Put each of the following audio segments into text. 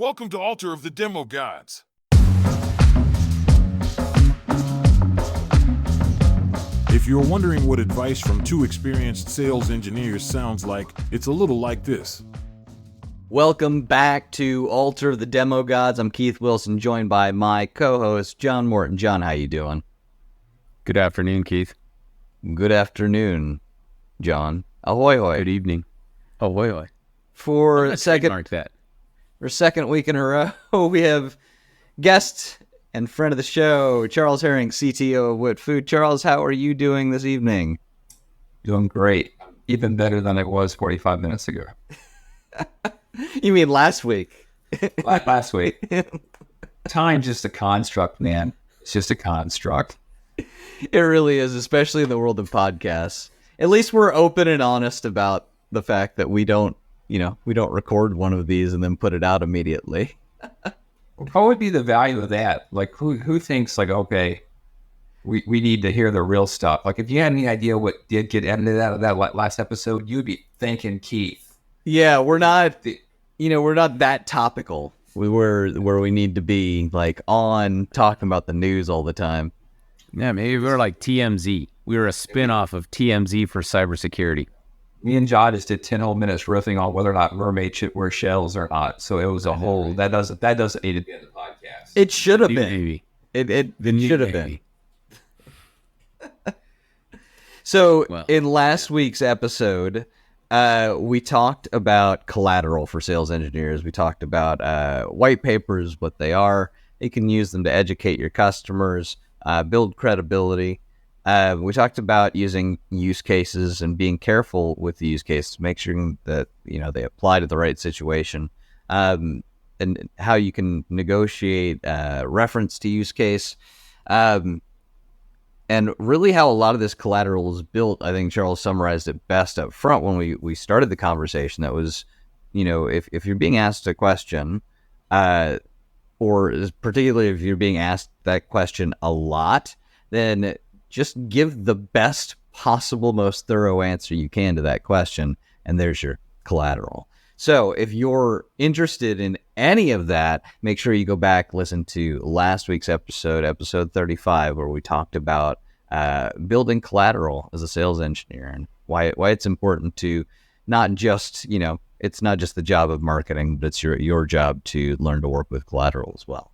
Welcome to Altar of the Demo Gods. If you're wondering what advice from two experienced sales engineers sounds like, it's a little like this. Welcome back to Altar of the Demo Gods. I'm Keith Wilson, joined by my co-host, John Morton. John, how you doing? Good afternoon, Keith. Good afternoon, John. Ahoy, hoy. Good evening. Ahoy, hoy. For a second week in a row, we have guest and friend of the show, Charles Herring, CTO of WitFoo. Charles, how are you doing this evening? Doing great. Even better than it was 45 minutes ago. You mean last week? Last week. Time's just a construct, man. It's just a construct. It really is, especially in the world of podcasts. At least we're open and honest about the fact that we don't record one of these and then put it out immediately. What would be the value of that? Like, who thinks, like, okay, we need to hear the real stuff? Like, if you had any idea what did get edited out of that last episode, you'd be thanking Keith. Yeah, we're not that topical. We're where we need to be, like, on talking about the news all the time. Yeah, maybe we were like TMZ. We were a spin-off of TMZ for cybersecurity. Me and John just did 10 whole minutes riffing on whether or not mermaids should wear shells or not. So it was a whole, that doesn't need to be in the podcast. It should have been. Maybe. It should have been. So in last week's episode, we talked about collateral for sales engineers. We talked about white papers, what they are. You can use them to educate your customers, build credibility. We talked about using use cases and being careful with the use cases to make sure that they apply to the right situation, and how you can negotiate reference to use case, and really how a lot of this collateral is built. I think Charles summarized it best up front when we started the conversation. That was, if you're being asked a question, or particularly if you're being asked that question a lot, then just give the best possible, most thorough answer you can to that question, and there's your collateral. So if you're interested in any of that, make sure you go back, listen to last week's episode 35, where we talked about building collateral as a sales engineer and why it's important to not just, it's not just the job of marketing, but it's your job to learn to work with collateral as well.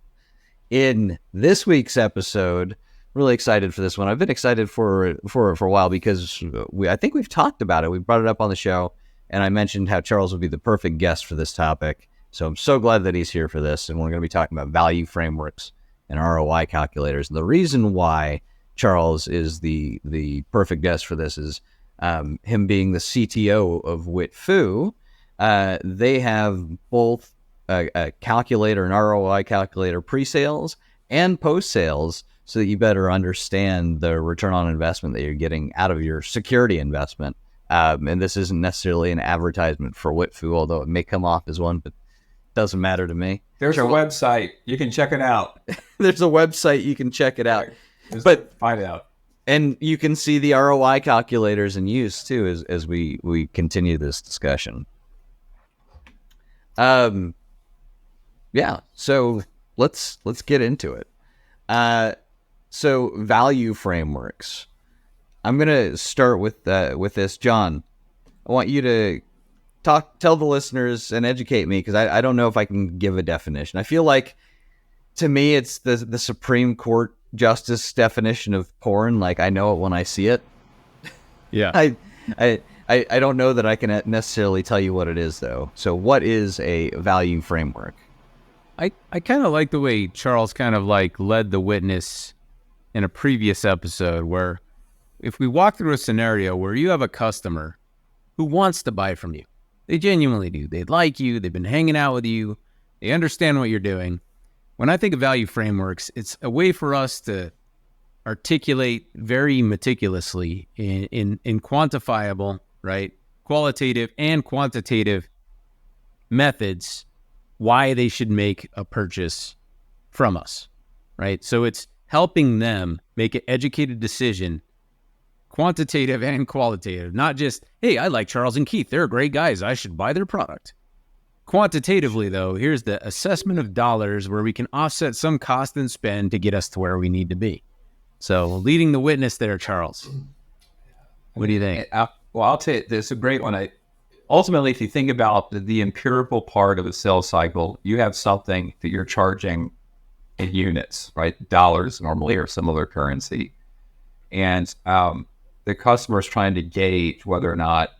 In this week's episode, really excited for this one. I've been excited for a while because I think we've talked about it. We brought it up on the show, and I mentioned how Charles would be the perfect guest for this topic. So I'm so glad that he's here for this, and we're going to be talking about value frameworks and ROI calculators. And the reason why Charles is the perfect guest for this is him being the CTO of WitFoo. They have both a calculator, an ROI calculator, pre-sales and post-sales, so that you better understand the return on investment that you're getting out of your security investment. And this isn't necessarily an advertisement for WitFoo, although it may come off as one, but it doesn't matter to me. There's a website. You can check it out. There's a website. You can check it out. But find out. And you can see the ROI calculators in use, too, as we continue this discussion. Yeah, so let's get into it. So value frameworks. I'm going to start with this. John, I want you to tell the listeners and educate me, because I don't know if I can give a definition. I feel like, to me, it's the Supreme Court justice definition of porn. Like, I know it when I see it. Yeah. I don't know that I can necessarily tell you what it is, though. So what is a value framework? I kind of like the way Charles kind of like led the witness in a previous episode, where if we walk through a scenario where you have a customer who wants to buy from you, they genuinely do. They like you. They've been hanging out with you. They understand what you're doing. When I think of value frameworks, it's a way for us to articulate very meticulously in quantifiable, right, qualitative and quantitative methods why they should make a purchase from us, right? So it's helping them make an educated decision, quantitative and qualitative, not just, hey, I like Charles and Keith. They're great guys. I should buy their product. Quantitatively, though, here's the assessment of dollars where we can offset some cost and spend to get us to where we need to be. So leading the witness there, Charles. What do you think? I'll tell you, this is a great one. Ultimately, if you think about the empirical part of the sales cycle, you have something that you're charging in units, right? Dollars normally or some other currency. And the customer is trying to gauge whether or not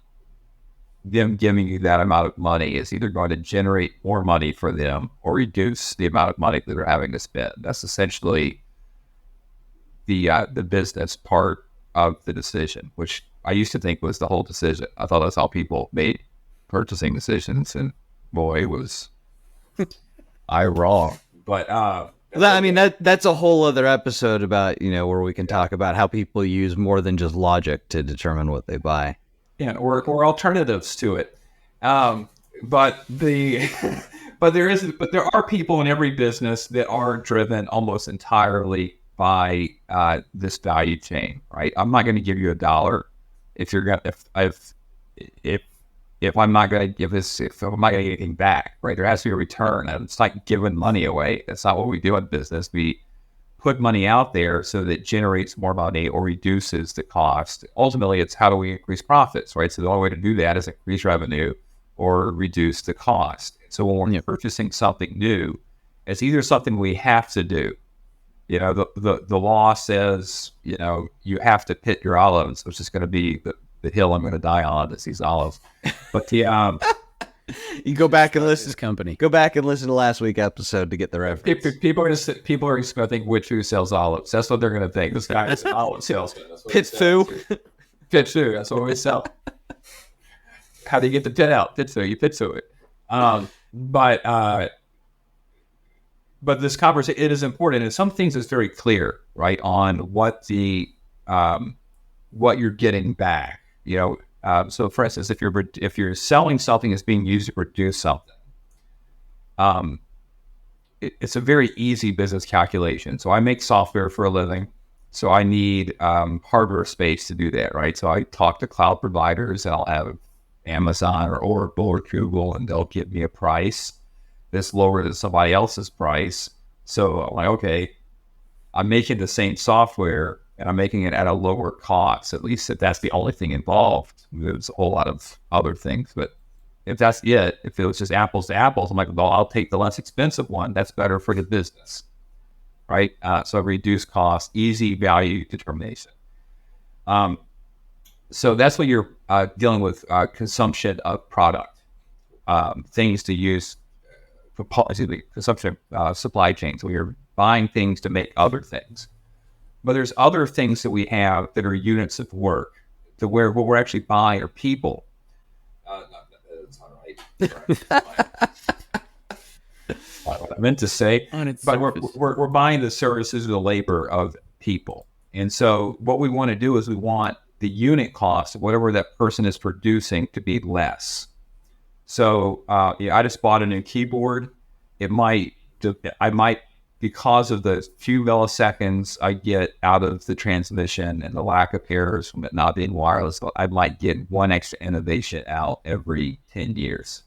them giving you that amount of money is either going to generate more money for them or reduce the amount of money that they're having to spend. That's essentially the business part of the decision, which I used to think was the whole decision. I thought that's how people made purchasing decisions, and boy, was I wrong. But that's a whole other episode about, where we can talk about how people use more than just logic to determine what they buy. Yeah, or alternatives to it. But there are people in every business that are driven almost entirely by this value chain, right? I'm not going to give you $1 if I'm not going to give this, if I'm not going to get anything back, right? There has to be a return. And it's like giving money away. That's not what we do in business. We put money out there so that it generates more money or reduces the cost. Ultimately, it's how do we increase profits, right? So the only way to do that is increase revenue or reduce the cost. So when we're purchasing something new, it's either something we have to do. The law says, you have to pit your olives, which is going to be the hill I'm going to die on, is these olives. But you go back and listen. This company. Go back and listen to last week's episode to get the reference. People are just going to think WitFoo sells olives. That's what they're going to think. This guy is an olive salesman. WitFoo. WitFoo. That's what we sell. How do you get the pit out? WitFoo. You WitFoo it. But this conversation, it is important, and some things is very clear, right, on what what you're getting back. So for instance, if you're selling something that's being used to produce something, it's a very easy business calculation. So I make software for a living, so I need hardware space to do that, right? So I talk to cloud providers, and I'll have Amazon or Oracle or Google, and they'll give me a price that's lower than somebody else's price. So I'm like, okay, I'm making the same software and I'm making it at a lower cost. At least if that's the only thing involved. There's a whole lot of other things, but if that's it, if it was just apples to apples, I'm like, well, I'll take the less expensive one. That's better for the business, right? So reduce cost, easy value determination. So that's what you're dealing with, consumption of product, things to use. Consumption supply chain. So you're buying things to make other things. But there's other things that we have that are units of work, to where what we're actually buying are people. That's not right. What I meant to say. But we're buying the services or the labor of people. And so what we want to do is we want the unit cost of whatever that person is producing to be less. So I just bought a new keyboard. I might, because of the few milliseconds I get out of the transmission and the lack of errors from it not being wireless, I might get one extra innovation out every 10 years.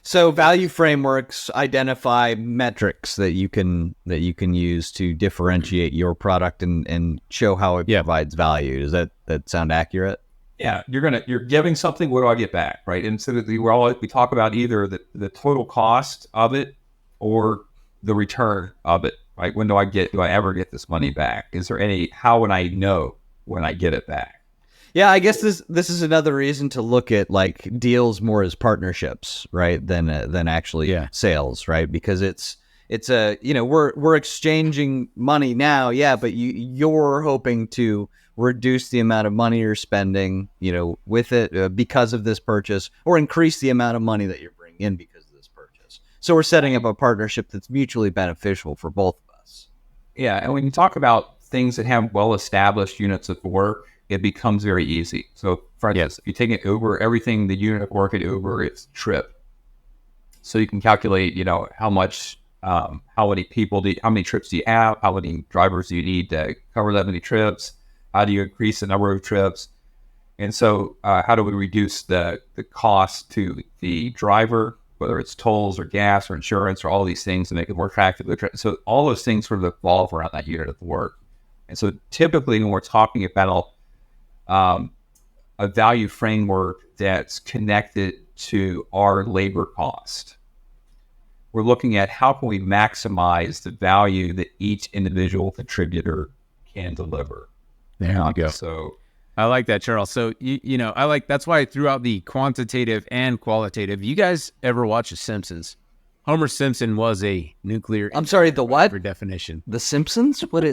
So value frameworks identify metrics that you can use to differentiate your product and show how it provides value. Does that sound accurate? Yeah, you're giving something. What do I get back, right? And so we talk about either the total cost of it or the return of it, right? When do I ever get this money back? How would I know when I get it back? Yeah, I guess this is another reason to look at like deals more as partnerships, right? Than actually sales, right? Because it's a we're exchanging money now, but you're hoping to reduce the amount of money you're spending, with it because of this purchase, or increase the amount of money that you're bringing in because of this purchase. So we're setting up a partnership that's mutually beneficial for both of us. Yeah, and when you talk about things that have well-established units of work, it becomes very easy. So for instance, if you take an Uber, everything, the unit of work at Uber is trip. So you can calculate, how much, how many trips do you have? How many drivers do you need to cover that many trips? How do you increase the number of trips? And so how do we reduce the cost to the driver whether it's tolls or gas or insurance or all these things to make it more attractive. So all those things sort of evolve around that unit of work. And so typically when we're talking about a value framework that's connected to our labor cost, we're looking at how can we maximize the value that each individual contributor can deliver. There you go. So I like that, Charles. So, that's why I threw out the quantitative and qualitative. You guys ever watch The Simpsons? Homer Simpson was a nuclear... I'm sorry, the what? For definition. The Simpsons? What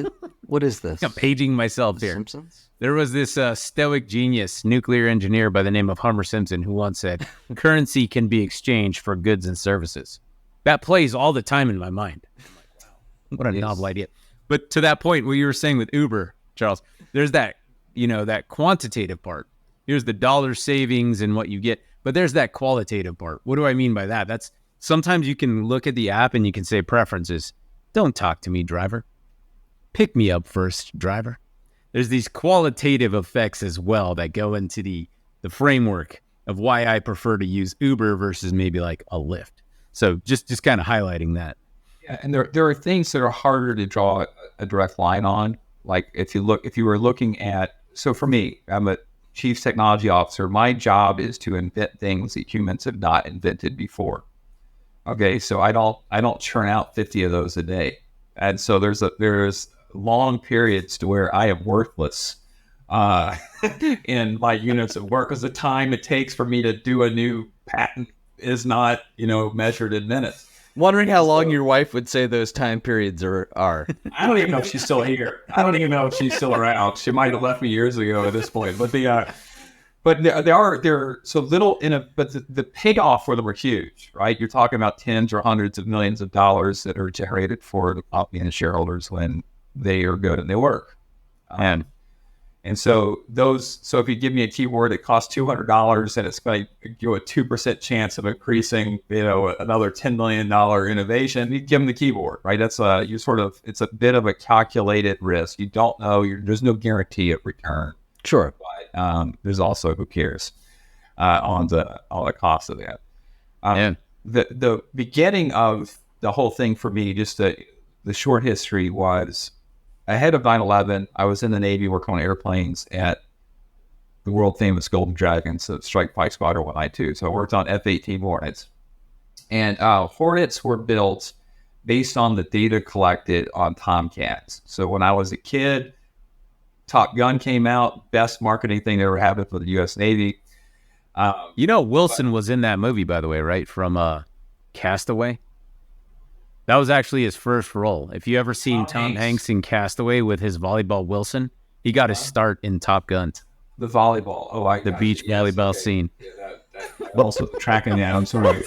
is this? I'm paging myself here. Simpsons? There was this stoic genius nuclear engineer by the name of Homer Simpson who once said, currency can be exchanged for goods and services. That plays all the time in my mind. I'm like, wow, what a novel idea. But to that point, what you were saying with Uber, Charles, there's that, that quantitative part. Here's the dollar savings and what you get. But there's that qualitative part. What do I mean by that? That's sometimes you can look at the app and you can say preferences. Don't talk to me, driver. Pick me up first, driver. There's these qualitative effects as well that go into the framework of why I prefer to use Uber versus maybe like a Lyft. So just kind of highlighting that. Yeah, and there are things that are harder to draw a direct line on. Like if you were looking at, so for me, I'm a chief technology officer. My job is to invent things that humans have not invented before. Okay, so I don't churn out 50 of those a day, and so there's long periods to where I am worthless in my units of work, because the time it takes for me to do a new patent is not measured in minutes. Wondering how long your wife would say those time periods are. I don't even know if she's still here. I don't even know if she's still around. She might have left me years ago at this point. But they're so little but the payoff for them are huge, right? You're talking about tens or hundreds of millions of dollars that are generated for the company and the shareholders when they are good and they work. And so if you give me a keyword that costs $200 and it's going to give a 2% chance of increasing, another $10 million innovation, you give them the keyword, right? That's it's a bit of a calculated risk. You don't know, there's no guarantee of return. Sure. But there's also who cares on the cost of that. The beginning of the whole thing for me, just the short history was, ahead of 9/11, I was in the Navy working on airplanes at the world famous Golden Dragon, so Strike Fighter Squadron 192. So I worked on F-18 Hornets. And Hornets were built based on the data collected on Tomcats. So when I was a kid, Top Gun came out, best marketing thing that ever happened for the U.S. Navy. Wilson was in that movie, by the way, right? From Castaway. That was actually his first role. If you ever seen Tom Hanks in Castaway with his volleyball Wilson, he got his start in Top Gun. The volleyball. The beach volleyball scene. Yeah, also tracking that. I'm sorry.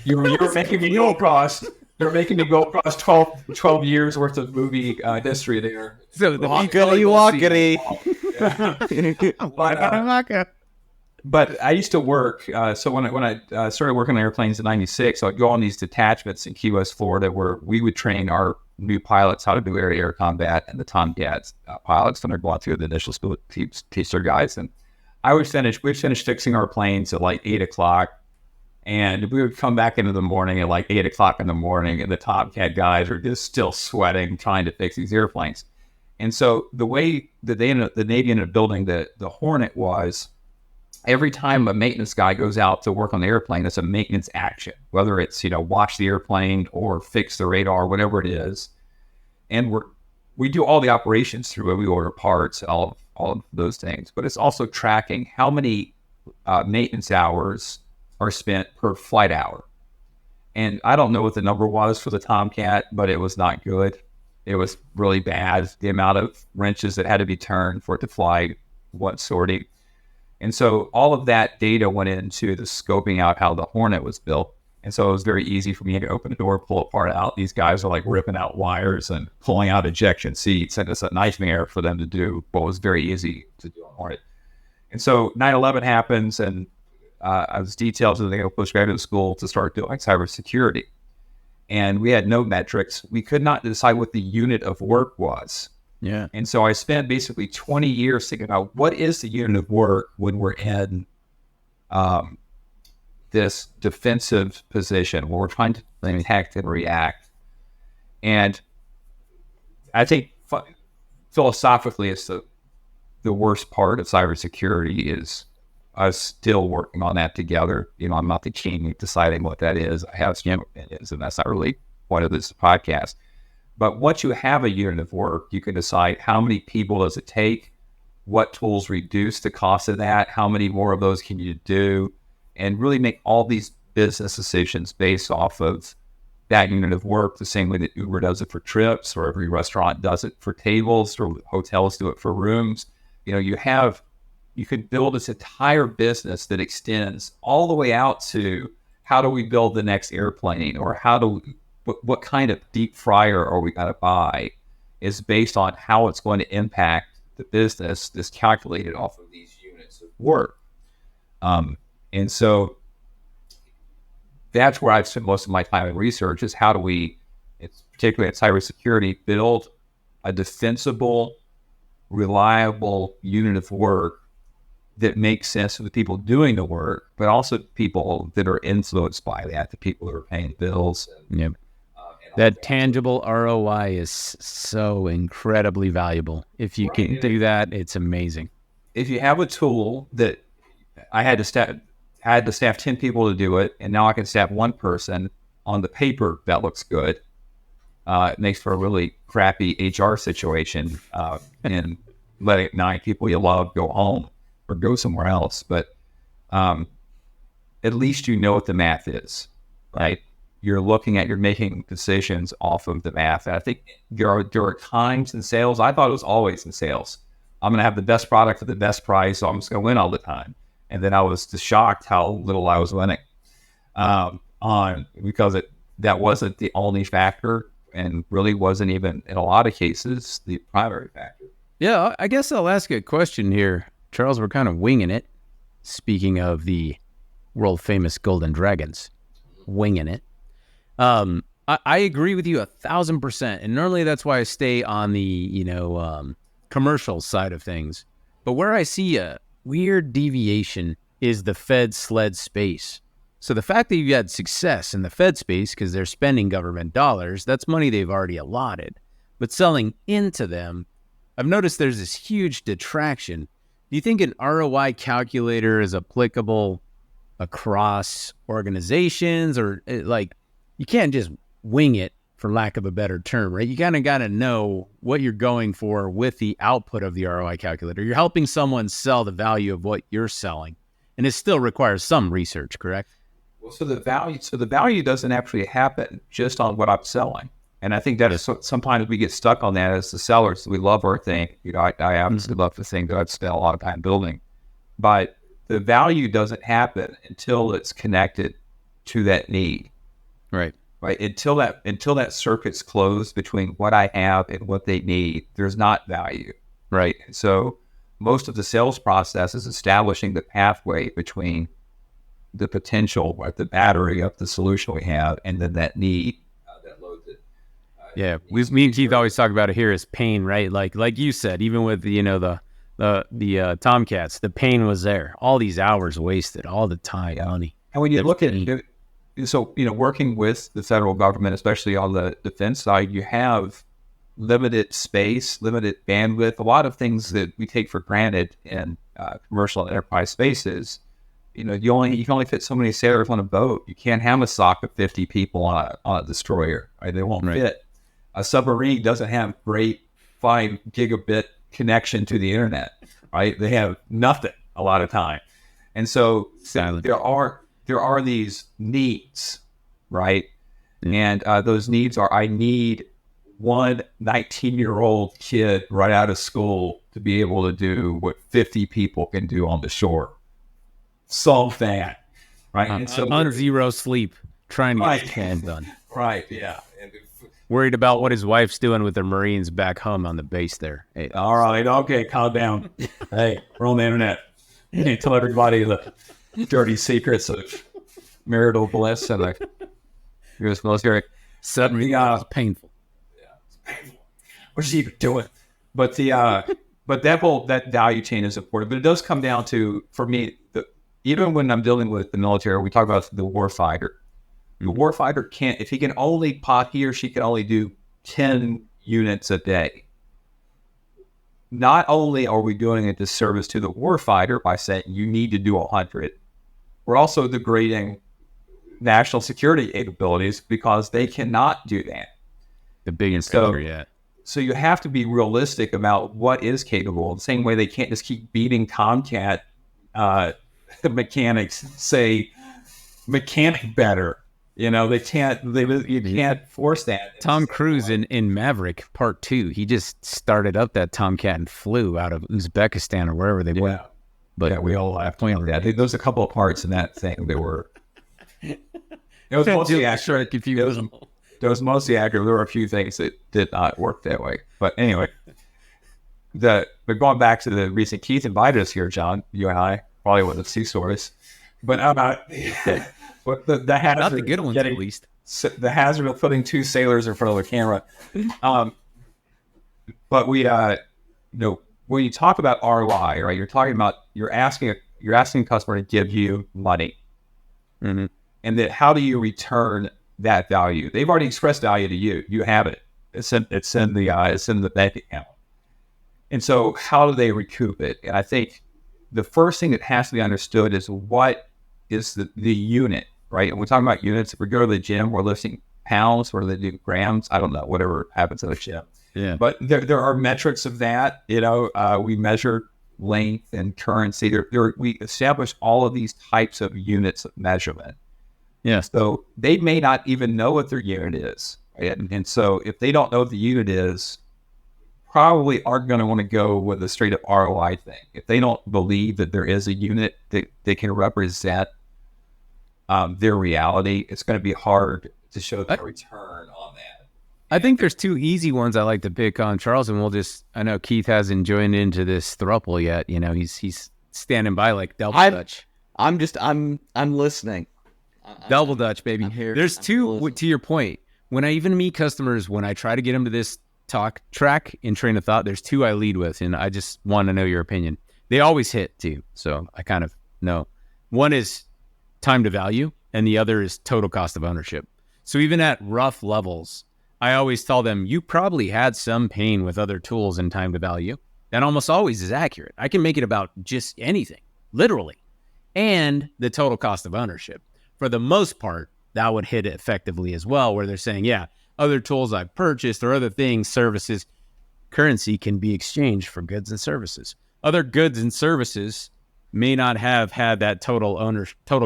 You were making me go across. You were making me go across 12 years worth of movie history there. So the walkity. But I used to work, so when I started working on airplanes in 96, I'd go on these detachments in Key West, Florida, where we would train our new pilots how to do air-to-air combat, and the Tomcats pilots, when they're going through the initial school, teach their guys. And we'd finish fixing our planes at like 8 o'clock, and we would come back into the morning at like 8 o'clock in the morning, and the Tomcat guys are just still sweating, trying to fix these airplanes. And so the way that the Navy ended up building the Hornet was, every time a maintenance guy goes out to work on the airplane, it's a maintenance action, whether it's, wash the airplane or fix the radar, whatever it is. And we do all the operations through it. We order parts, all of those things. But it's also tracking how many maintenance hours are spent per flight hour. And I don't know what the number was for the Tomcat, but it was not good. It was really bad. The amount of wrenches that had to be turned for it to fly one sortie. And so all of that data went into the scoping out how the Hornet was built. And so it was very easy for me to open the door, pull a part out. These guys are like ripping out wires and pulling out ejection seats. And it's a nightmare for them to do what was very easy to do on Hornet. And so 9/11 happens, and I was detailed to the postgraduate school to start doing cybersecurity. And we had no metrics. We could not decide what the unit of work was. Yeah. And so I spent basically 20 years thinking about what is the unit of work when we're in this defensive position where we're trying to protect and react. And I think philosophically, it's the worst part of cybersecurity is us still working on that together. I'm not the king deciding what that is. I have some opinions, and that's not really point of this podcast. But once you have a unit of work, you can decide how many people does it take, what tools reduce the cost of that, how many more of those can you do, and really make all these business decisions based off of that unit of work, the same way that Uber does it for trips, or every restaurant does it for tables, or hotels do it for rooms. You could build this entire business that extends all the way out to how do we build the next airplane, or what kind of deep fryer are we going to buy, is based on how it's going to impact the business that's calculated off of these units of work. And so that's where I've spent most of my time in research, is how do we, particularly in cybersecurity, build a defensible, reliable unit of work that makes sense for the people doing the work, but also people that are influenced by that, the people who are paying bills. Yep. That tangible ROI is so incredibly valuable. If you can do that, it's amazing. If you have a tool that I had to staff 10 people to do it, and now I can staff one person, on the paper, that looks good. It makes for a really crappy HR situation, and letting 9 people you love go home or go somewhere else. But at least you know what the math is, right? You're making decisions off of the math. And I think there are times in sales, I thought it was always in sales, I'm going to have the best product for the best price, so I'm just going to win all the time. And then I was just shocked how little I was winning because that wasn't the only factor, and really wasn't even, in a lot of cases, the primary factor. Yeah, I guess I'll ask a question here. Charles, we're kind of winging it. Speaking of the world-famous Golden Dragons, winging it. I agree with you 1,000%. And normally that's why I stay on the, commercial side of things. But where I see a weird deviation is the Fed SLED space. So the fact that you've had success in the Fed space because they're spending government dollars, that's money they've already allotted. But selling into them, I've noticed there's this huge detraction. Do you think an ROI calculator is applicable across organizations, or you can't just wing it, for lack of a better term, right? You kind of got to know what you're going for with the output of the ROI calculator. You're helping someone sell the value of what you're selling, and it still requires some research, correct? Well, so the value doesn't actually happen just on what I'm selling. And I think that is sometimes we get stuck on that as the sellers. We love our thing. I obviously love the thing that I've spent a lot of time building, but the value doesn't happen until it's connected to that need. Right. Until that circuit's closed between what I have and what they need, there's not value. Right. And so most of the sales process is establishing the pathway between the potential, the battery of the solution we have, and then that need that loads it. Yeah, me and Keith always talk about it here as pain, right? Like you said, even with the Tomcats, the pain was there. All these hours wasted, all the time, money. And when you look at it, so working with the federal government, especially on the defense side, you have limited space, limited bandwidth. A lot of things that we take for granted in commercial and enterprise spaces. You can only fit so many sailors on a boat. You can't have a SOC of 50 people on a destroyer. Right? They won't fit. A submarine doesn't have great 5 gigabit connection to the internet. Right? They have nothing a lot of time, and so there are these needs, right? And those needs are: I need one 19-year-old kid right out of school to be able to do what 50 people can do on the shore. Solve that, right? And so on zero sleep, trying to get it done. Right, yeah. Worried about what his wife's doing with the Marines back home on the base there. Hey. All right, okay, calm down. Hey, we're on the internet. You need to tell everybody the dirty secrets of marital bliss and the U.S. military. Suddenly, it's painful. Yeah, it's painful. What's he even doing? But that value chain is important. But it does come down to, for me, even when I'm dealing with the military, we talk about the warfighter. The warfighter can't, if he or she can only do 10 units a day. Not only are we doing a disservice to the warfighter by saying you need to do 100, we're also degrading national security capabilities because they cannot do that. The biggest picture yet. So you have to be realistic about what is capable. The same way they can't just keep beating Tomcat mechanics, say mechanic better. You know, you can't force that. Tom Cruise in Maverick Part 2, he just started up that Tomcat and flew out of Uzbekistan or wherever they went. But yeah, we all laughed at that. There's a couple of parts in that thing that were. It was mostly accurate. It was mostly accurate. There were a few things that did not work that way. But anyway, but going back to the recent Keith invited us here, John, you and I, probably with the sea stories. But but the hazard, not the good ones, at least. The hazard of putting two sailors in front of the camera. But we, when you talk about ROI, right? You're asking a customer to give you money, and then how do you return that value? They've already expressed value to you. You have it. It's in the bank account. And so, how do they recoup it? And I think the first thing that has to be understood is what is the unit, right? And we're talking about units. If we go to the gym, we're lifting pounds, or they do grams. I don't know, whatever happens in the gym. Yeah. But there are metrics of that. We measure length and currency. We establish all of these types of units of measurement. Yes. So they may not even know what their unit is. Right? And so if they don't know what the unit is, probably aren't going to want to go with a straight up ROI thing. If they don't believe that there is a unit that they can represent their reality, it's going to be hard to show the return on that. I think there's two easy ones I like to pick on, Charles, and I know Keith hasn't joined into this throuple yet. He's standing by like double Dutch. I'm listening. Double Dutch, baby. There's two, to your point, when I even meet customers, when I try to get them to this talk track in train of thought, there's two I lead with, and I just want to know your opinion. They always hit too, so I kind of know. One is time to value, and the other is total cost of ownership. So even at rough levels, I always tell them, you probably had some pain with other tools in time to value. That almost always is accurate. I can make it about just anything, literally, and the total cost of ownership. For the most part, that would hit it effectively as well, where they're saying, yeah, other tools I've purchased or other things, services, currency can be exchanged for goods and services. Other goods and services may not have had that total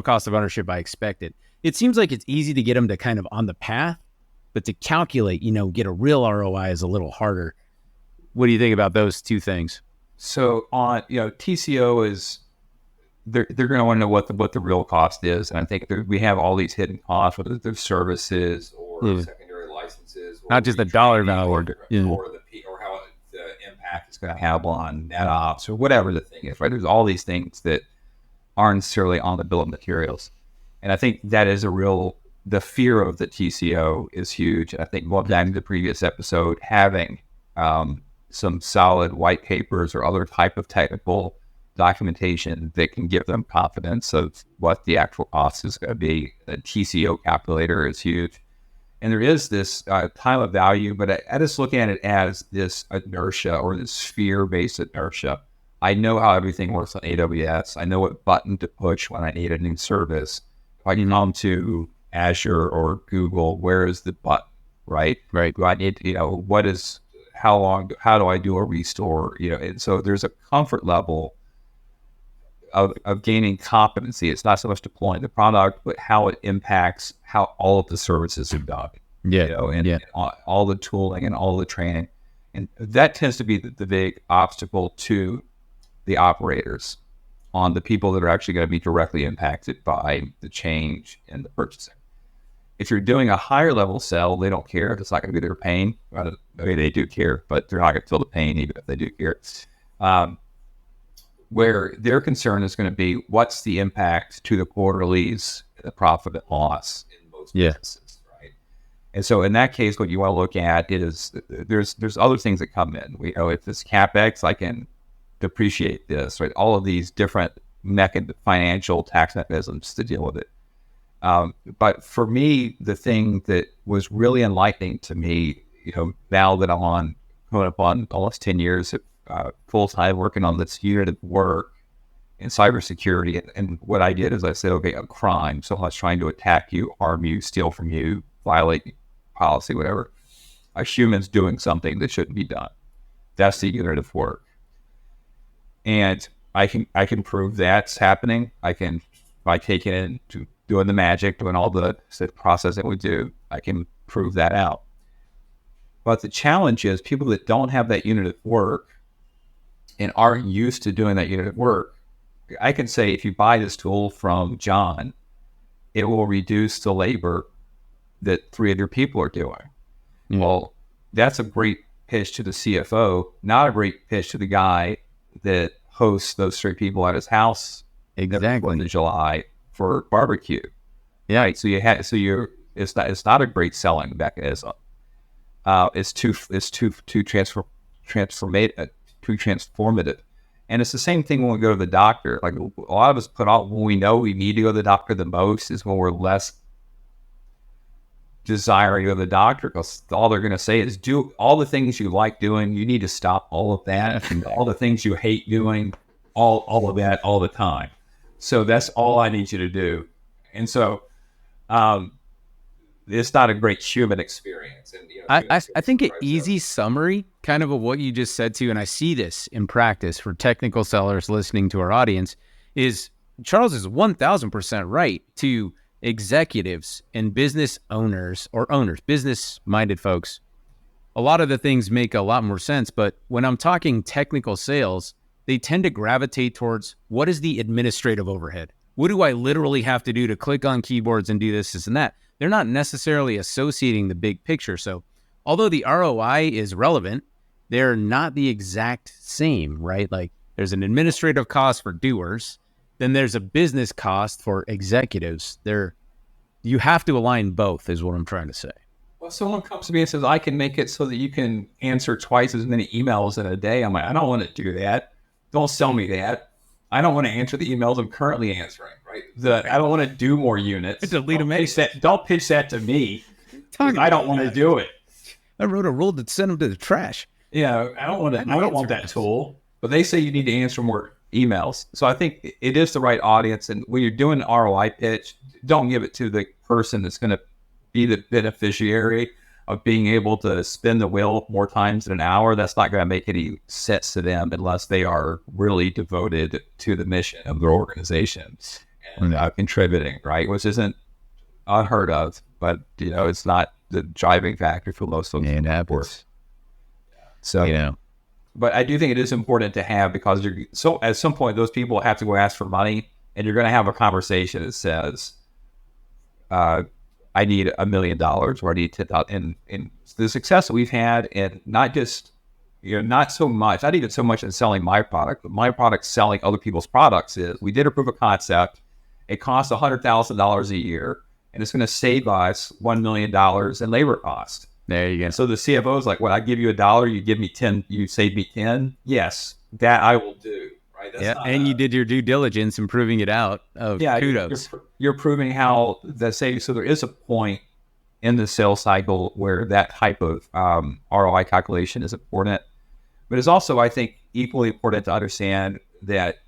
cost of ownership I expected. It seems like it's easy to get them to kind of on the path, but to calculate, get a real ROI is a little harder. What do you think about those two things? So on, TCO is, they're going to want to know what the real cost is. And I think we have all these hidden costs, whether they're services or secondary licenses, or not just the dollar value, or how the impact is going to have on net ops or whatever the thing is, right? There's all these things that aren't necessarily on the bill of materials. And I think that is the fear of the TCO is huge. I think going back to the previous episode, having some solid white papers or other type of technical documentation that can give them confidence of what the actual cost is going to be. The TCO calculator is huge. And there is this time of value, but I just look at it as this inertia or this fear-based inertia. I know how everything works on AWS. I know what button to push when I need a new service. If I come to Azure or Google, where is the button, right? Right. Do I need to, how do I do a restore? And so there's a comfort level of gaining competency. It's not so much deploying the product, but how it impacts how all of the services are done. And all the tooling and all the training. And that tends to be the big obstacle to the operators, on the people that are actually going to be directly impacted by the change in the purchasing. If you're doing a higher level sell, they don't care. It's not going to be their pain. Maybe they do care, but they're not going to feel the pain even if they do care. Where their concern is going to be, what's the impact to the quarterlies, the profit and loss in most businesses, right? And so in that case, what you want to look at is there's other things that come in. If it's CapEx, I can depreciate this, right? All of these different financial tax mechanisms to deal with it. But for me, the thing that was really enlightening to me, now that I'm coming up on almost 10 years of full time working on this unit of work in cybersecurity, and what I did is I said, okay, a crime, someone's trying to attack you, harm you, steal from you, violate policy, whatever. A human's doing something that shouldn't be done. That's the unit of work, and I can prove that's happening. By taking it into doing the magic, doing all the processing we do, I can prove that out. But the challenge is people that don't have that unit of work and aren't used to doing that unit of work. I can say, if you buy this tool from John, it will reduce the labor that 3 other people are doing. Mm. Well, that's a great pitch to the CFO, not a great pitch to the guy that hosts those 3 people at his house. Exactly. In July for barbecue. Yeah. Right? So it's not a great selling mechanism. It's too transformative. And it's the same thing when we go to the doctor. Like, a lot of us put off when we know we need to go to the doctor the most is when we're less desiring to go to the doctor, because all they're going to say is, do all the things you like doing. You need to stop all of that, and all the things you hate doing, all of that all the time. So that's all I need you to do. And so it's not a great human experience. And I think an easy summary kind of what you just said too, and I see this in practice for technical sellers listening to our audience, is Charles is 1000% right to executives and business owners, business-minded folks. A lot of the things make a lot more sense, but when I'm talking technical sales, they tend to gravitate towards, what is the administrative overhead? What do I literally have to do to click on keyboards and do this and that? They're not necessarily associating the big picture. So although the ROI is relevant, they're not the exact same, right? Like, there's an administrative cost for doers, then there's a business cost for executives. You have to align both, is what I'm trying to say. Well, someone comes to me and says, I can make it so that you can answer twice as many emails in a day. I'm like, I don't want to do that. Don't sell me that. I don't want to answer the emails I'm currently answering, right? I don't want to do more units. Delete them. Don't pitch that to me. I don't want to do it. I wrote a rule that sent them to the trash. Yeah, I don't want that tool. But they say you need to answer more emails. So I think it is the right audience. And when you're doing an ROI pitch, don't give it to the person that's going to be the beneficiary of being able to spin the wheel more times than an hour. That's not going to make any sense to them unless they are really devoted to the mission of their organization and contributing, right? Which isn't unheard of, but it's not the driving factor for most of them. So, but I do think it is important to have, because at some point those people have to go ask for money, and you're going to have a conversation that says, I need $1 million, or I need $10,000. And the success that we've had, and not just, not even so much in selling my product, but my product selling other people's products, is we did a proof of concept. It costs $100,000 a year, and it's going to save us $1 million in labor cost. There you go. So the CFO is like, I give you $1, you give me 10, you save me 10. Yes, that I will do. Right? That's and you did your due diligence in proving it out. Kudos. You're proving how the savings. So there is a point in the sales cycle where that type of ROI calculation is important. But it's also, I think, equally important to understand that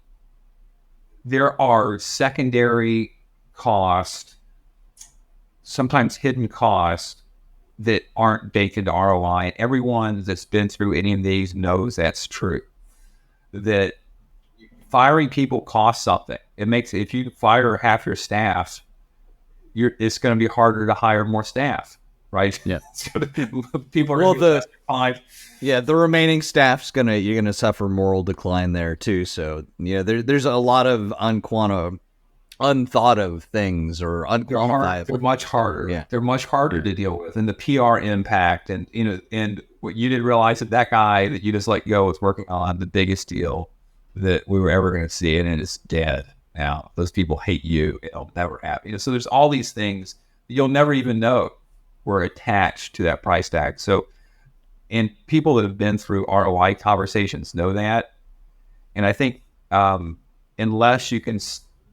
there are secondary costs, sometimes hidden costs, that aren't baked into ROI. And everyone that's been through any of these knows that's true. That firing people costs something. If you fire half your staff, it's going to be harder to hire more staff, right? Yeah. So people are the remaining staff's you're gonna suffer moral decline there too. So there's a lot of unthought of things, or unquantifiable. They're much harder. Yeah. They're much harder to deal with, and the PR impact, and and what you didn't realize that guy that you just let go was working on the biggest deal that we were ever going to see, and it is dead now. Those people hate you. It'll never happen. So there's all these things that you'll never even know were attached to that price tag. So, and people that have been through ROI conversations know that. And I think unless you can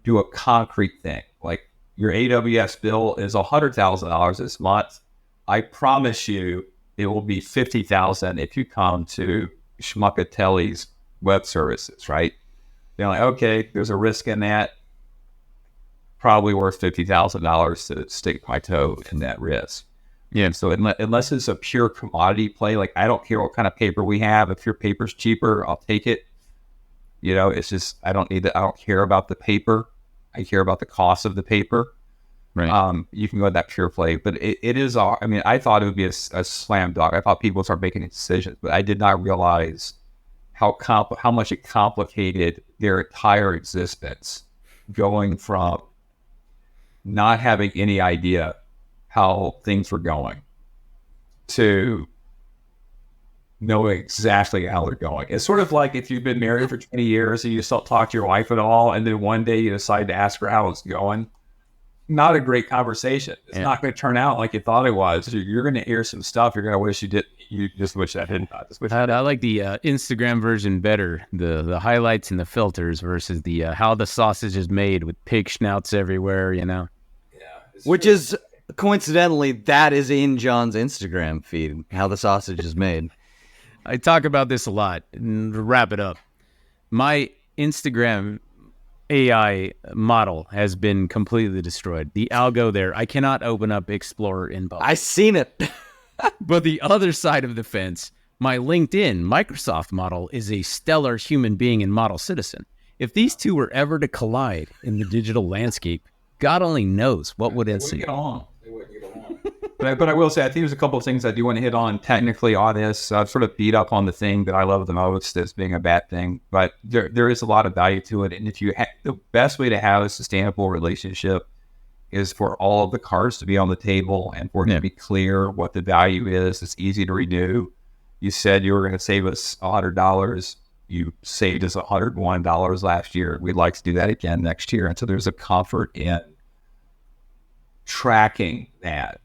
do a concrete thing. Like your AWS bill is $100,000 this month. I promise you it will be $50,000 if you come to Schmuckatelli's web services, right? They're like, okay, there's a risk in that. Probably worth $50,000 to stick my toe in that risk. Yeah. So unless it's a pure commodity play, like I don't care what kind of paper we have. If your paper's cheaper, I'll take it. It's just I don't care about the paper. I care about the cost of the paper. Right. You can go with that pure play, but it is. I mean, I thought it would be a slam dunk. I thought people would start making decisions, but I did not realize how much it complicated their entire existence, going from not having any idea how things were going to knowing exactly how they're going. It's sort of like if you've been married for 20 years and you still talk to your wife at all, and then one day you decide to ask her how it's going. Not a great conversation. It's not going to turn out like you thought it was. You're going to hear some stuff you're going to wish you did. You just wish that didn't. I like the Instagram version better. The highlights and the filters versus the how the sausage is made with pig schnauts everywhere. Yeah, which is coincidentally that is in John's Instagram feed. How the sausage is made. I talk about this a lot. And to wrap it up, my Instagram AI model has been completely destroyed. The algo there, I cannot open up Explorer in public. I seen it. But the other side of the fence, my LinkedIn Microsoft model is a stellar human being and model citizen. If these two were ever to collide in the digital landscape, God only knows what would ensue. They wouldn't get along. But I will say, I think there's a couple of things I do want to hit on technically on this. I've sort of beat up on the thing that I love the most as being a bad thing, but there is a lot of value to it. And if the best way to have a sustainable relationship is for all of the cards to be on the table and for it to be clear what the value is. It's easy to renew. You said you were going to save us $100. You saved us $101 last year. We'd like to do that again next year. And so there's a comfort in tracking that.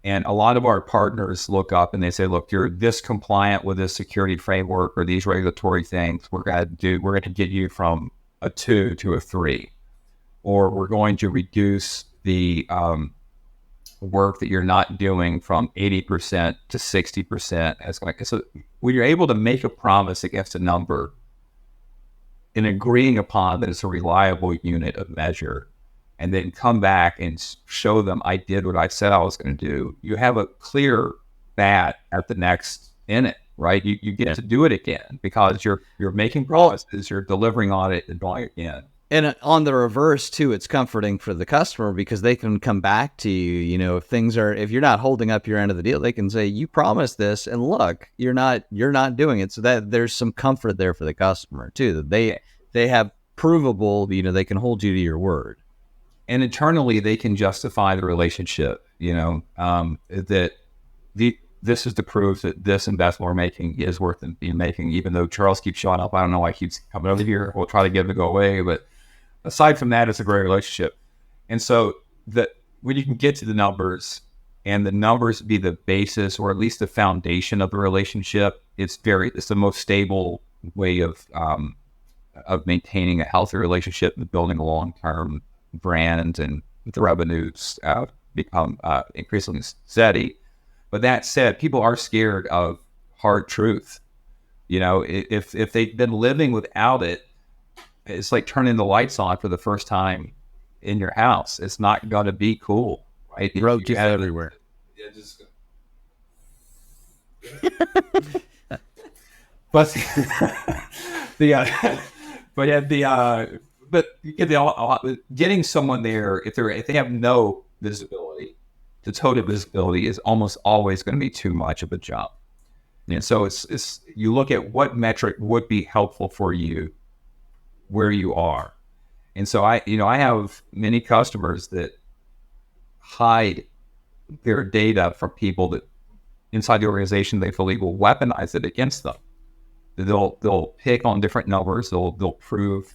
And a lot of our partners look up and they say, look, you're this compliant with this security framework or these regulatory things. We're going to get you from a 2 to a 3, or we're going to reduce the work that you're not doing from 80% to 60%. So when you're able to make a promise against a number and agreeing upon that it's a reliable unit of measure, and then come back and show them I did what I said I was going to do, you have a clear bat at the next inning, right? You get to do it again because you're making promises, you're delivering on it and doing it again. And on the reverse too, it's comforting for the customer because they can come back to you. If you're not holding up your end of the deal, they can say, you promised this and look, you're not doing it. So that there's some comfort there for the customer too, that they have provable, they can hold you to your word. And internally, they can justify the relationship, that this is the proof that this investment we're making is worth making, even though Charles keeps showing up. I don't know why he keeps coming over here. We'll try to get him to go away. But aside from that, it's a great relationship. And so when you can get to the numbers and the numbers be the basis or at least the foundation of the relationship, it's the most stable way of maintaining a healthy relationship and building a long-term brand, and the revenues become increasingly steady. But that said, people are scared of hard truth. If they've been living without it, it's like turning the lights on for the first time in your house. It's not going to be cool, right? Roaches everywhere. But getting someone there, if they have no visibility, the total visibility is almost always going to be too much of a job. And so it's you look at what metric would be helpful for you where you are. And so I have many customers that hide their data from people that inside the organization they believe will weaponize it against them. They'll pick on different numbers. They'll prove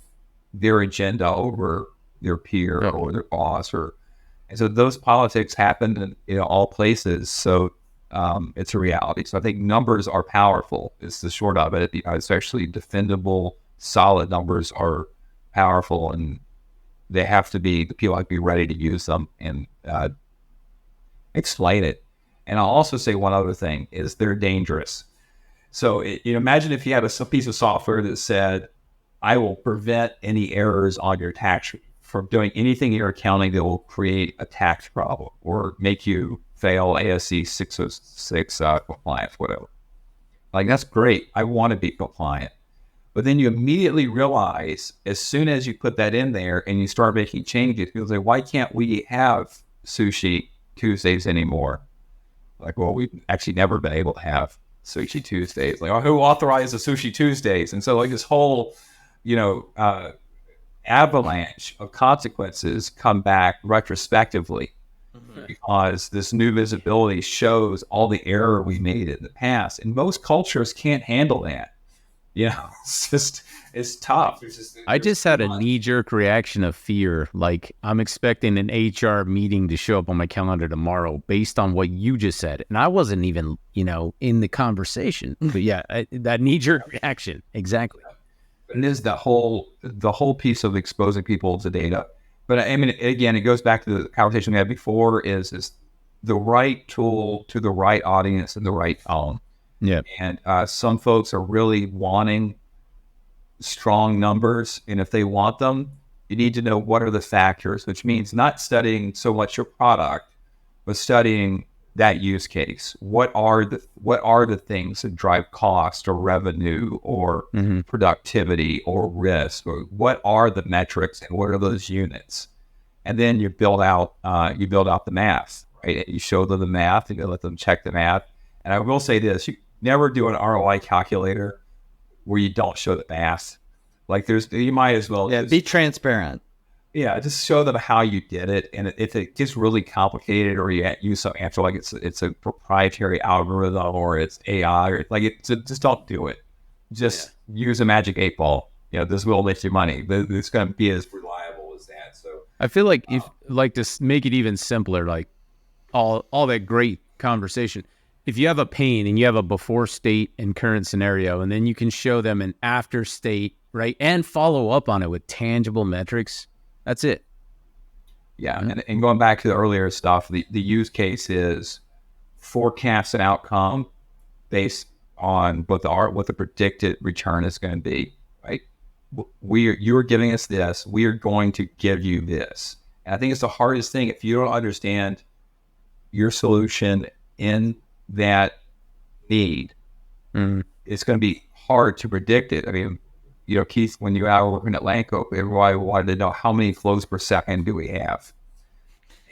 their agenda over their peer or their boss, and so those politics happen in all places. So it's a reality. So I think numbers are powerful. It's the short of it. It's actually defendable, solid numbers are powerful, and they have to be, the people have to be ready to use them and explain it. And I'll also say one other thing is they're dangerous. So imagine if you had a piece of software that said, I will prevent any errors on your tax from doing anything in your accounting that will create a tax problem or make you fail ASC 606 compliance, whatever. Like, that's great. I want to be compliant. But then you immediately realize, as soon as you put that in there and you start making changes, people say, why can't we have Sushi Tuesdays anymore? Like, well, we've actually never been able to have Sushi Tuesdays. Like, oh, who authorized the Sushi Tuesdays? And so, like, this whole, avalanche of consequences come back retrospectively because this new visibility shows all the error we made in the past. And most cultures can't handle that. It's tough. I just had a knee-jerk reaction of fear. Like, I'm expecting an HR meeting to show up on my calendar tomorrow based on what you just said. And I wasn't even, in the conversation. But yeah, that knee-jerk reaction. Exactly. And is the whole piece of exposing people to data. But I mean, again, it goes back to the conversation we had before, is the right tool to the right audience and the right tone. Yeah. And some folks are really wanting strong numbers. And if they want them, you need to know what are the factors, which means not studying so much your product, but studying that use case. What are the things that drive cost or revenue or productivity or risk? Or what are the metrics and what are those units? And then you build out the math, right? You show them the math and you let them check the math. And I will say this, you never do an ROI calculator where you don't show the math. Like, you might as well be transparent. Yeah, just show them how you did it. And if it gets really complicated, or you use some answer like it's a proprietary algorithm or it's AI, or just don't do it. Just use a magic 8-ball. This will make you money. It's going to be as reliable as that. So I feel like to make it even simpler, like all that great conversation. If you have a pain and you have a before state and current scenario, and then you can show them an after state, right, and follow up on it with tangible metrics. That's it. Yeah, and going back to the earlier stuff, the use case is forecast an outcome based on what the predicted return is going to be, right? You are giving us this, we are going to give you this. And I think it's the hardest thing if you don't understand your solution in that need. It's going to be hard to predict it. I mean, Keith, when you were working at Lanco, everybody wanted to know how many flows per second do we have.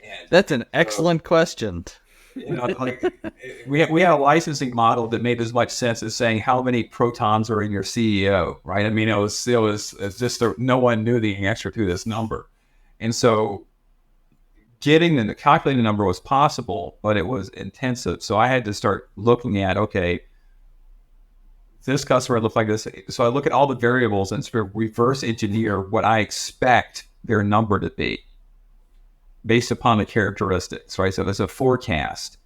And that's an excellent question. We had a licensing model that made as much sense as saying how many protons are in your CEO, right? I mean, it was just no one knew the answer to this number, and so calculating the number was possible, but it was intensive. So I had to start looking at, okay, this customer looked like this. So I look at all the variables and sort of reverse engineer what I expect their number to be based upon the characteristics, right? So there's a forecast,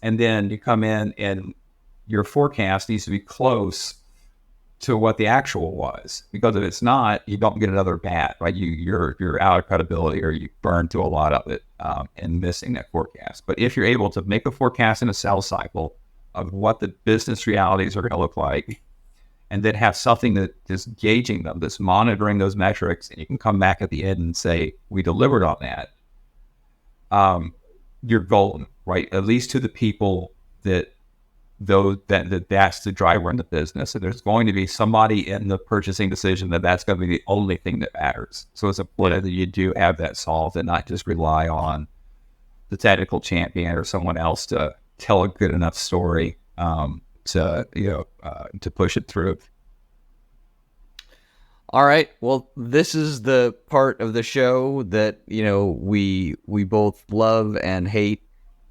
and then you come in and your forecast needs to be close to what the actual was, because if it's not, you don't get another bat, right? You're out of credibility, or you burn through a lot of it and missing that forecast. But if you're able to make a forecast in a sales cycle of what the business realities are going to look like, and then have something that is gauging them, that's monitoring those metrics, and you can come back at the end and say, we delivered on that, you're golden, right? At least to the people that's the driver in the business. And there's going to be somebody in the purchasing decision that's going to be the only thing that matters. So it's important that you do have that solved and not just rely on the technical champion or someone else to tell a good enough story to push it through. All right. Well, this is the part of the show that, we both love and hate.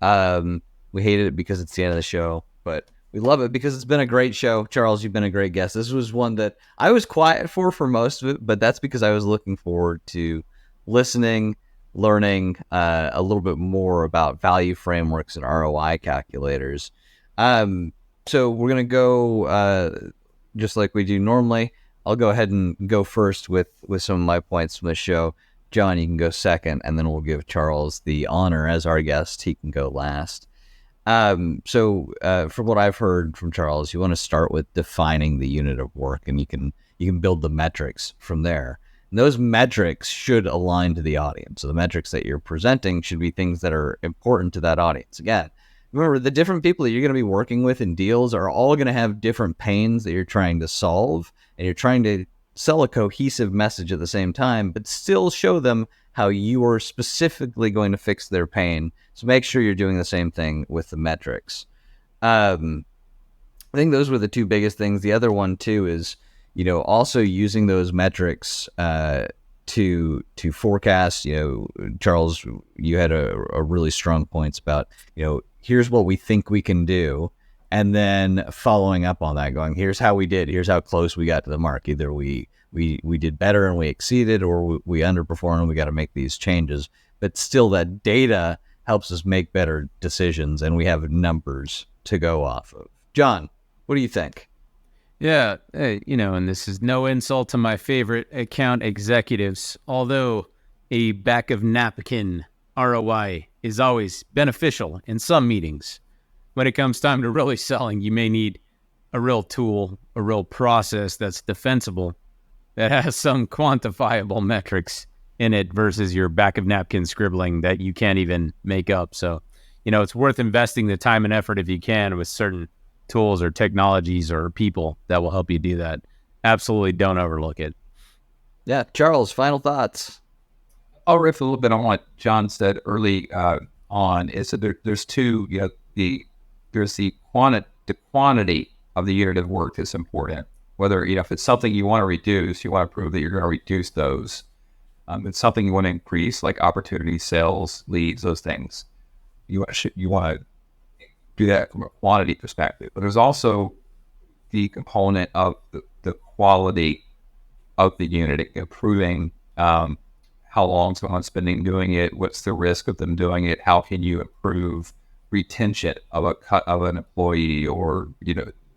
We hated it because it's the end of the show, but we love it because it's been a great show. Charles, you've been a great guest. This was one that I was quiet for most of it, but that's because I was looking forward to listening, learning a little bit more about value frameworks and ROI calculators. So we're going to go just like we do normally. I'll go ahead and go first with some of my points from the show. John, you can go second, and then we'll give Charles the honor as our guest. He can go last. So from what I've heard from Charles, you want to start with defining the unit of work, and you can build the metrics from there. And those metrics should align to the audience. So the metrics that you're presenting should be things that are important to that audience. Again, remember, the different people that you're going to be working with in deals are all going to have different pains that you're trying to solve, and you're trying to sell a cohesive message at the same time, but still show them how you are specifically going to fix their pain. So make sure you're doing the same thing with the metrics. I think those were the two biggest things. The other one too is, also using those metrics to forecast. Charles, you had a really strong points about, here's what we think we can do, and then following up on that, going, here's how we did, here's how close we got to the mark. Either we did better and we exceeded, or we underperformed and we got to make these changes. But still, that data helps us make better decisions, and we have numbers to go off of. John, what do you think? Yeah, and this is no insult to my favorite account executives, although a back of napkin ROI is always beneficial in some meetings. When it comes time to really selling, you may need a real tool, a real process that's defensible, that has some quantifiable metrics in it versus your back of napkin scribbling that you can't even make up. So, it's worth investing the time and effort if you can with certain tools or technologies or people that will help you do that. Absolutely don't overlook it. Yeah. Charles, final thoughts. I'll riff a little bit on what John said early on. Is that there's two, there's the quantity of the unit of work that's important. Whether, if it's something you want to reduce, you want to prove that you're going to reduce those. It's something you want to increase, like opportunities, sales, leads, those things. You want to do that from a quantity perspective. But there's also the component of the quality of the unit, improving how long someone's spending doing it, what's the risk of them doing it, how can you improve retention of an employee, or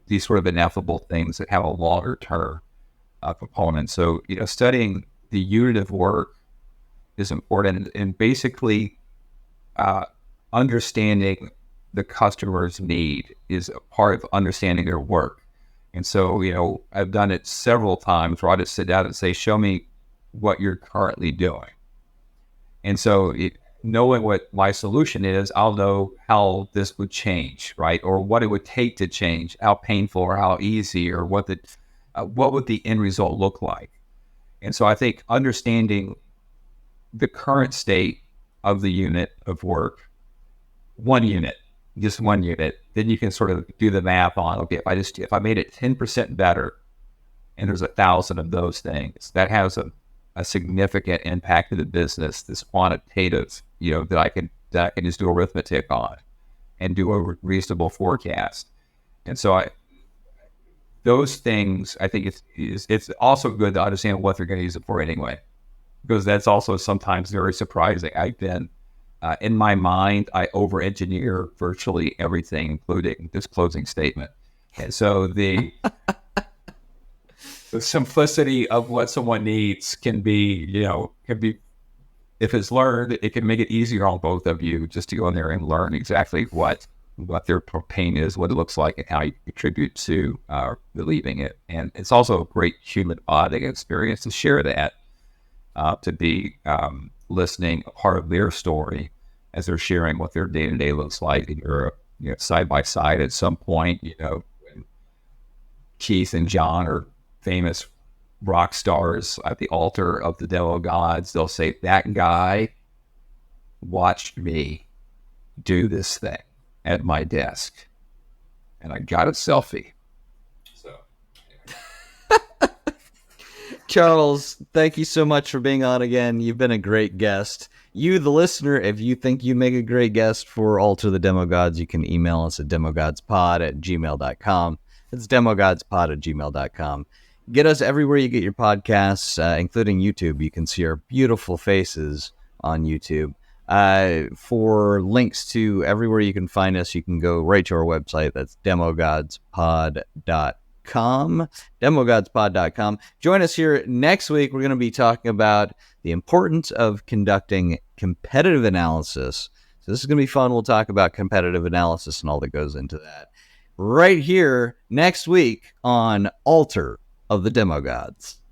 these sort of ineffable things that have a longer term component. So studying the unit of work is important, and basically understanding the customer's need is a part of understanding their work. And so I've done it several times where I just sit down and say, show me what you're currently doing. And so knowing what my solution is, I'll know how this would change, right? Or what it would take to change, how painful or how easy, or what would the end result look like. And so I think understanding the current state of the unit of work, just one unit, then you can sort of do the math on, okay, if I made it 10% better, and there's 1,000 of those things, that has a significant impact to the business, this quantitative, that I can just do arithmetic on and do a reasonable forecast. And so those things, I think it's also good to understand what they're going to use it for anyway, because that's also sometimes very surprising. I've been, in my mind, I over-engineer virtually everything, including this closing statement. And so the simplicity of what someone needs can be, if it's learned, it can make it easier on both of you just to go in there and learn exactly what their pain is, what it looks like, and how you contribute to relieving it. And it's also a great human bonding experience to share that, to be listening, a part of their story as they're sharing what their day-to-day looks like. And you're side by side at some point, when Keith and John are famous rock stars at the altar of the demo gods, they'll say, that guy watched me do this thing at my desk, and I got a selfie. So, anyway. Charles, thank you so much for being on again. You've been a great guest. You, the listener, if you think you'd make a great guest for Altar the Demo Gods, you can email us at demogodspod@gmail.com. It's demogodspod@gmail.com. Get us everywhere you get your podcasts, including YouTube. You can see our beautiful faces on YouTube. For links to everywhere you can find us, you can go right to our website. That's demogodspod.com. demogodspod.com. Join us here next week. We're going to be talking about the importance of conducting competitive analysis. So this is going to be fun. We'll talk about competitive analysis and all that goes into that right here next week on Altar of the Demo Gods.